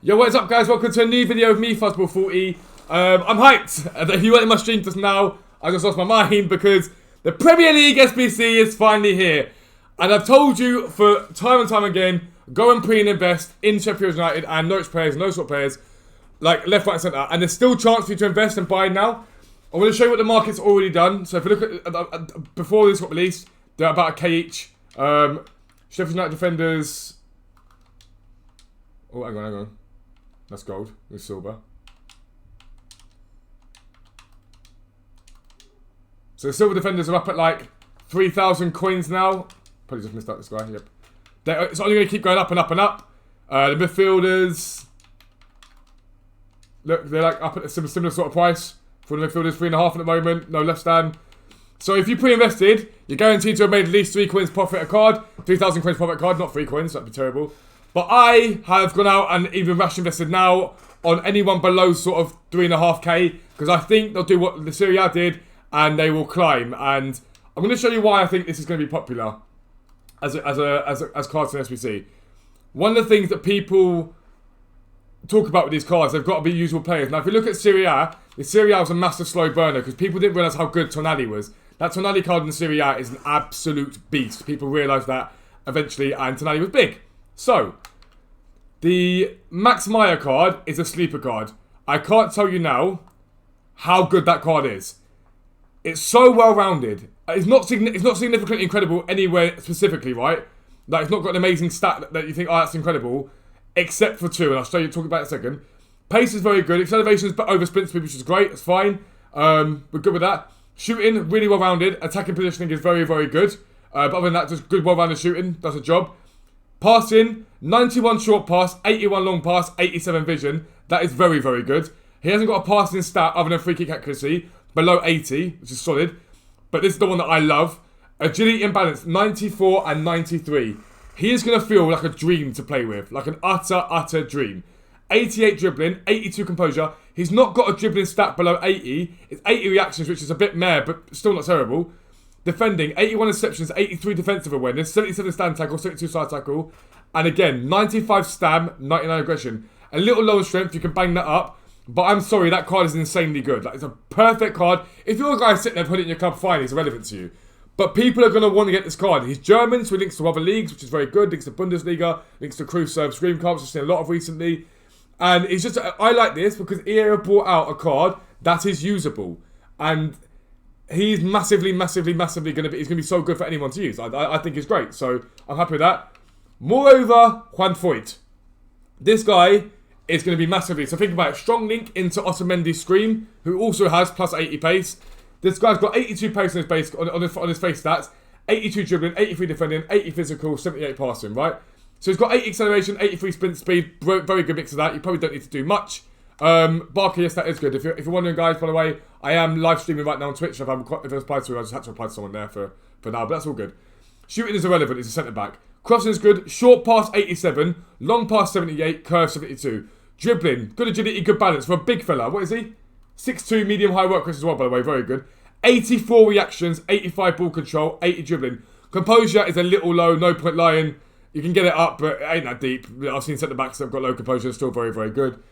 Yo, what is up, guys? Welcome to a new video of me, FUZZBall40. I'm hyped. If you went in my stream just now, I just lost my mind because the Premier League SBC is finally here. And I've told you for time and time again, go and pre-invest in Sheffield United and Norwich players, no sort of players, like left, right, and centre. And there's still a chance for you to invest and buy now. I'm going to show you what the market's already done. So if you look at, before this got released, they're about a K each. Sheffield United defenders. Oh, hang on. That's gold. It's silver. So the silver defenders are up at like 3,000 coins now. Probably just missed out this guy. Yep. It's only going to keep going up and up and up. The midfielders. Look, they're like up at a similar sort of price. For the midfielders, 3.5 at the moment. No left stand. So if you pre-invested, you're guaranteed to have made at least 3 coins profit a card. 3,000 coins profit a card, not 3 coins. That'd be terrible. But I have gone out and even rash invested now on anyone below sort of 3.5k because I think they'll do what the Serie A did and they will climb. And I'm going to show you why I think this is going to be popular as cards in SBC. One of the things that people talk about with these cards, they've got to be usable players. Now, if you look at Serie A, the Serie A was a massive slow burner because people didn't realise how good Tonali was. That Tonali card in the Serie A is an absolute beast. People realised that eventually, and Tonali was big. So, the Max Meyer card is a sleeper card. I can't tell you now how good that card is. It's so well-rounded. It's not significantly incredible anywhere specifically, right? Like, it's not got an amazing stat that you think, oh, that's incredible. Except for 2, and I'll show you, talk about it in a second. Pace is very good. Acceleration is over sprint speed, which is great. It's fine. We're good with that. Shooting, really well-rounded. Attacking positioning is very, very good. But other than that, just good, well-rounded shooting. Does a job. Passing, 91 short pass, 81 long pass, 87 vision. That is very, very good. He hasn't got a passing stat other than free kick accuracy. Below 80, which is solid. But this is the one that I love. Agility and balance, 94 and 93. He is going to feel like a dream to play with. Like an utter dream. 88 dribbling, 82 composure. He's not got a dribbling stat below 80. It's 80 reactions, which is a bit meh, but still not terrible. Defending, 81 interceptions, 83 defensive awareness, 77 stand tackle, 72 side tackle. And again, 95 stam, 99 aggression. A little low in strength, you can bang that up. But I'm sorry, that card is insanely good. Like, it's a perfect card. If you're a guy sitting there putting it in your club, fine, it's irrelevant to you. But people are going to want to get this card. He's German, so he links to other leagues, which is very good. Links to Bundesliga, links to Crew Serve Scream cards, which I've seen a lot of recently. And it's just, I like this because EA have brought out a card that is usable. And he's massively going to be so good for anyone to use. I think he's great. So I'm happy with that. Moreover, Juan Foyt. This guy is going to be massively. So think about it. Strong link into Otamendi's Scream, who also has plus 80 pace. This guy's got 82 pace on his base, on his face stats. 82 dribbling, 83 defending, 80 physical, 78 passing, right? So he's got 80 acceleration, 83 sprint speed. Very good mix of that. You probably don't need to do much. Barker, yes, that is good. If you're wondering, guys, by the way, I am live streaming right now on Twitch. If I replied to, I just had to reply to someone there for now, but that's all good. Shooting is irrelevant. He's a centre back. Crossing is good. Short pass 87, long pass 78, curve 72. Dribbling, good agility, good balance for a big fella. What is he? 6'2", medium high work rate as well, by the way. Very good. 84 reactions, 85 ball control, 80 dribbling. Composure is a little low. No point lying. You can get it up, but it ain't that deep. I've seen centre backs that have got low composure. Still very, very good.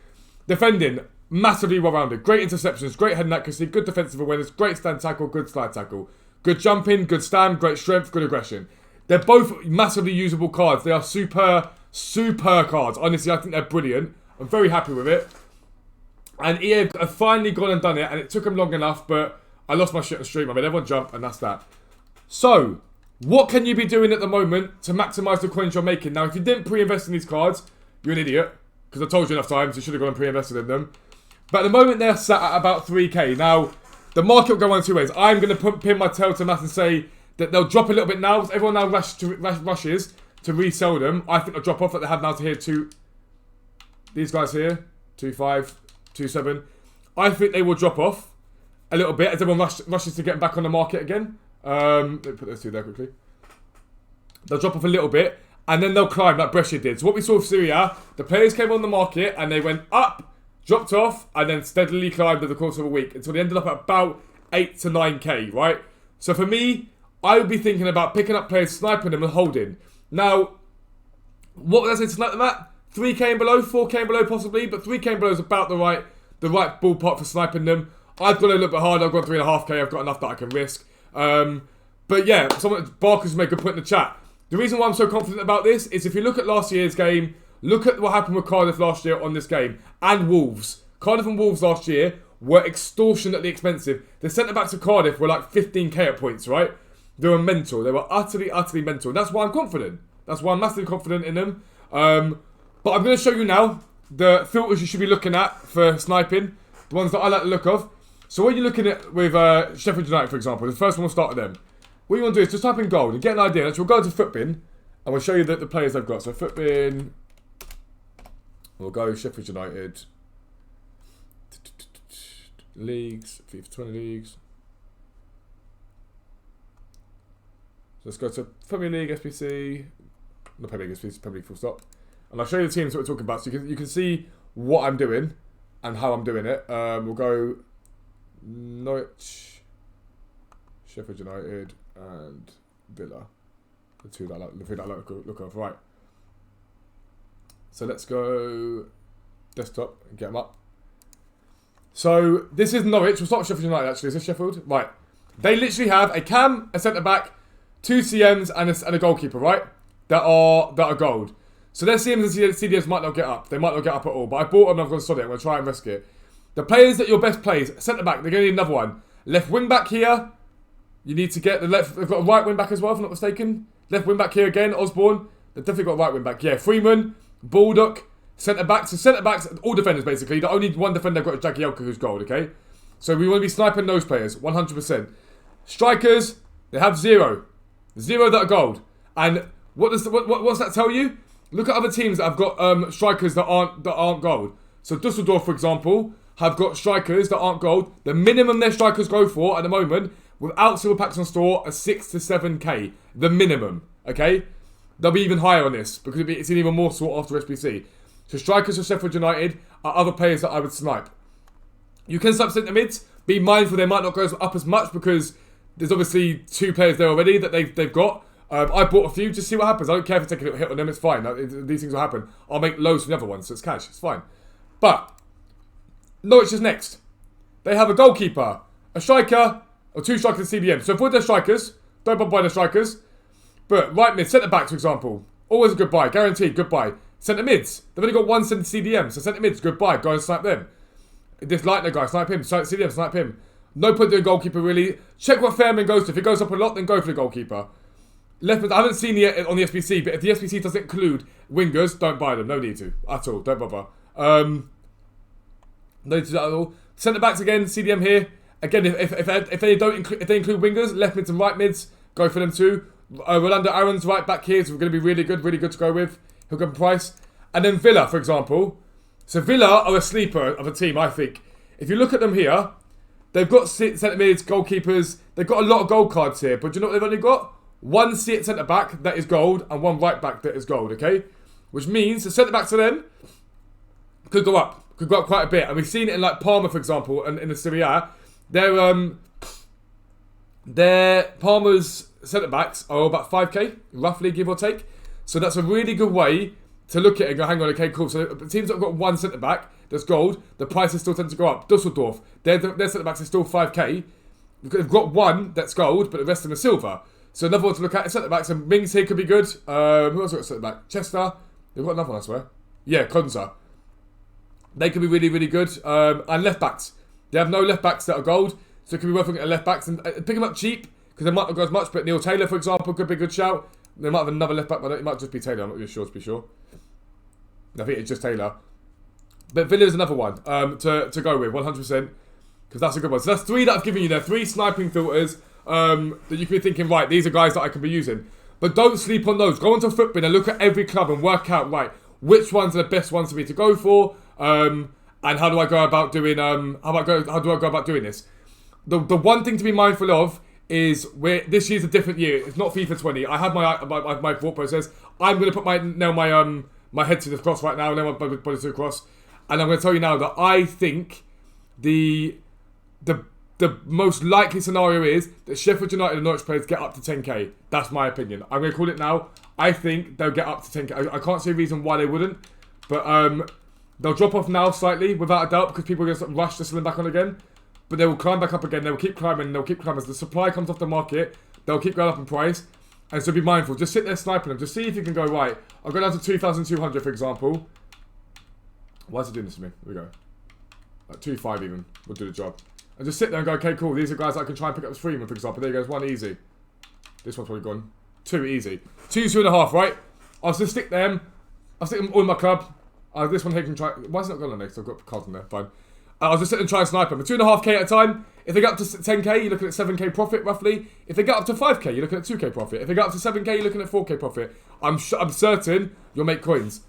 Defending, massively well-rounded. Great interceptions, great head and accuracy, good defensive awareness, great stand tackle, good slide tackle. Good jumping, good stand, great strength, good aggression. They're both massively usable cards. They are super cards. Honestly, I think they're brilliant. I'm very happy with it. And EA have finally gone and done it, and it took them long enough, but I lost my shit on stream. I made everyone jump, and that's that. So, what can you be doing at the moment to maximise the coins you're making? Now, if you didn't pre-invest in these cards, you're an idiot. Because I told you enough times, you should have gone and pre-invested in them. But at the moment, they're sat at about 3k. Now, the market will go one of 2 ways. I'm going to pin my tail to math and say that they'll drop a little bit now. Everyone now rushes to resell them. I think they'll drop off like they have now to here. These guys here, 2.5, 2.7. I think they will drop off a little bit as everyone rushes to get back on the market again. Let me put those 2 there quickly. They'll drop off a little bit. And then they'll climb like Brescia did. So what we saw with Serie A, the players came on the market and they went up, dropped off, and then steadily climbed over the course of a week until they ended up at about 8 to 9k, right? So for me, I would be thinking about picking up players, sniping them, and holding. Now, what was I saying to snipe them at? 3k and below, 4k and below possibly, but 3k and below is about the right ballpark for sniping them. I've gone a little bit hard. I've gone 3.5k. I've got enough that I can risk. But yeah, Barker's made a good point in the chat. The reason why I'm so confident about this is if you look at last year's game, look at what happened with Cardiff last year on this game, and Wolves. Cardiff and Wolves last year were extortionately expensive. The centre-backs of Cardiff were like 15k at points, right? They were mental. They were utterly mental. And that's why I'm confident. That's why I'm massively confident in them. But I'm going to show you now the filters you should be looking at for sniping. The ones that I like the look of. So when you're looking at with Sheffield United, for example, the first one we'll start with them. What you want to do is just type in gold and get an idea. So we'll go to FUTBin and we'll show you the players they've got. So FUTBin, we'll go Sheffield United. Leagues, FIFA 20 leagues. So let's go to Premier League, SPC. Not Premier League, SPC, Premier League full stop. And I'll show you the teams that we're talking about so you can see what I'm doing and how I'm doing it. We'll go Norwich, Sheffield United, and Villa. The two that I like, look of. Right. So let's go desktop and get them up. So this is Norwich. We'll start with Sheffield United actually. Is this Sheffield? Right. They literally have a cam, a centre back, 2 CMs, and a goalkeeper, right? That are gold. So their CMs and CDMs might not get up. They might not get up at all. But I bought them and I've gone solid. I'm going to try and risk it. The players that your best plays, centre back, they're going to need another one. Left wing back here. You need to get the left. They've got a right wing back as well, if I'm not mistaken. Left wing back here again. Osborne. They've definitely got a right wing back. Yeah, Freeman, Baldock, centre backs. So centre backs, all defenders basically. The only one defender they've got is Jagielka, who's gold. Okay. So we want to be sniping those players, 100%. Strikers, they have 0 that are gold. And what's that tell you? Look at other teams that have got strikers that aren't gold. So Dusseldorf, for example, have got strikers that aren't gold. The minimum their strikers go for at the moment, without silver packs on store, are 6 to 7k. The minimum, okay? They'll be even higher on this because it's an even more sought after SPC. So strikers for Sheffield United are other players that I would snipe. You can snipe centre mids. Be mindful they might not go up as much because there's obviously 2 players there already that they've got. I bought a few, just see what happens. I don't care if I take a little hit on them, it's fine. These things will happen. I'll make loads from the other ones, so it's cash, it's fine. But Norwich is next. They have a goalkeeper, a striker, or 2 strikers and CDM. So avoid their strikers. Don't bother buying their strikers. But right mid, centre backs, for example. Always a good buy. Guaranteed, good buy. Centre mids. They've only got 1 centre CDM. So centre mids, good buy. Go and snipe them. This Leitner guy, snipe him. CDM, snipe him. No point doing goalkeeper, really. Check what Fairman goes to. If it goes up a lot, then go for the goalkeeper. Left mid, I haven't seen it on the SPC, but if the SPC doesn't include wingers, don't buy them. No need to. At all. Don't bother. No need to do that at all. Centre backs again, CDM here. Again, if they include wingers, left mids and right mids, go for them too. Rolando Aaron's right back here, so we're going to be really good to go with. He'll go price. And then Villa, for example. So Villa are a sleeper of a team, I think. If you look at them here, they've got centre mids, goalkeepers. They've got a lot of gold cards here, but do you know what they've only got? 1 centre back that is gold and 1 right back that is gold, okay? Which means the centre backs to them could go up. Could go up quite a bit. And we've seen it in like Parma, for example, and in the Serie A. Their Parma's centre backs are about 5k, roughly, give or take. So that's a really good way to look at it and go, hang on, okay, cool. So the teams that have got 1 centre back that's gold, the prices still tend to go up. Dusseldorf, their centre backs are still 5k. They've got 1 that's gold, but the rest of them are silver. So another one to look at is centre backs. And Mings here could be good. Who else got centre back? Chester. They've got another one, I swear. Yeah, Konza. They could be really good. And left backs. They have no left backs that are gold, so it could be worth looking at left backs and pick them up cheap because they might not go as much. But Neil Taylor, for example, could be a good shout. They might have another left back, but it might just be Taylor. I'm not really sure to be sure. I think it's just Taylor. But Villa is another one to go with 100% because that's a good one. So that's 3 that I've given you there. 3 sniping filters. That you could be thinking, right, these are guys that I can be using. But don't sleep on those. Go onto FUTBin and look at every club and work out, right, which ones are the best ones for me to go for, and how do I go about doing how do I go about doing this? The one thing to be mindful of is this year's a different year. It's not FIFA 20. I have my thought process. I'm going to put my head to the cross right now, nail my body to the cross, and I'm going to tell you now that I think the most likely scenario is that Sheffield United and Norwich players get up to 10k. That's my opinion. I'm going to call it now. I think they'll get up to 10k. I can't see a reason why they wouldn't. But they'll drop off now slightly, without a doubt, because people are going to rush to sell them back on again. But they will climb back up again. They will keep climbing. They'll keep climbing. As the supply comes off the market, they'll keep going up in price. And so be mindful. Just sit there sniping them. Just see if you can go, right, I'll go down to 2,200, for example. Why is it doing this to me? Here we go. Like 2.5 even. We'll do the job. And just sit there and go, okay, cool. These are guys that I can try and pick up the free one, for example. There goes 1 easy. This one's probably gone. 2 easy. 2.5, right? I'll just stick them. I'll stick them all in my club. This one here can try. Why is it not going on next? I've got cards in there. Fine. I'll just sit and try and snipe them. 2.5k at a time. If they get up to 10k, you're looking at 7k profit roughly. If they get up to 5k, you're looking at 2k profit. If they get up to 7k, you're looking at 4k profit. I'm certain you'll make coins.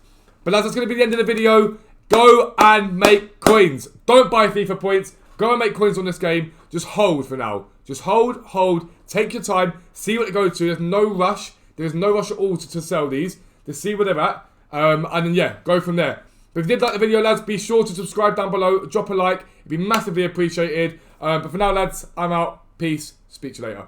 But lads, that's going to be the end of the video. Go and make coins. Don't buy FIFA points. Go and make coins on this game. Just hold for now. Just hold. Take your time. See what they go to. There's no rush. There's no rush at all to sell these. Just see where they're at. And then, yeah, go from there. But if you did like the video, lads, be sure to subscribe down below. Drop a like. It'd be massively appreciated. But for now, lads, I'm out. Peace. Speak to you later.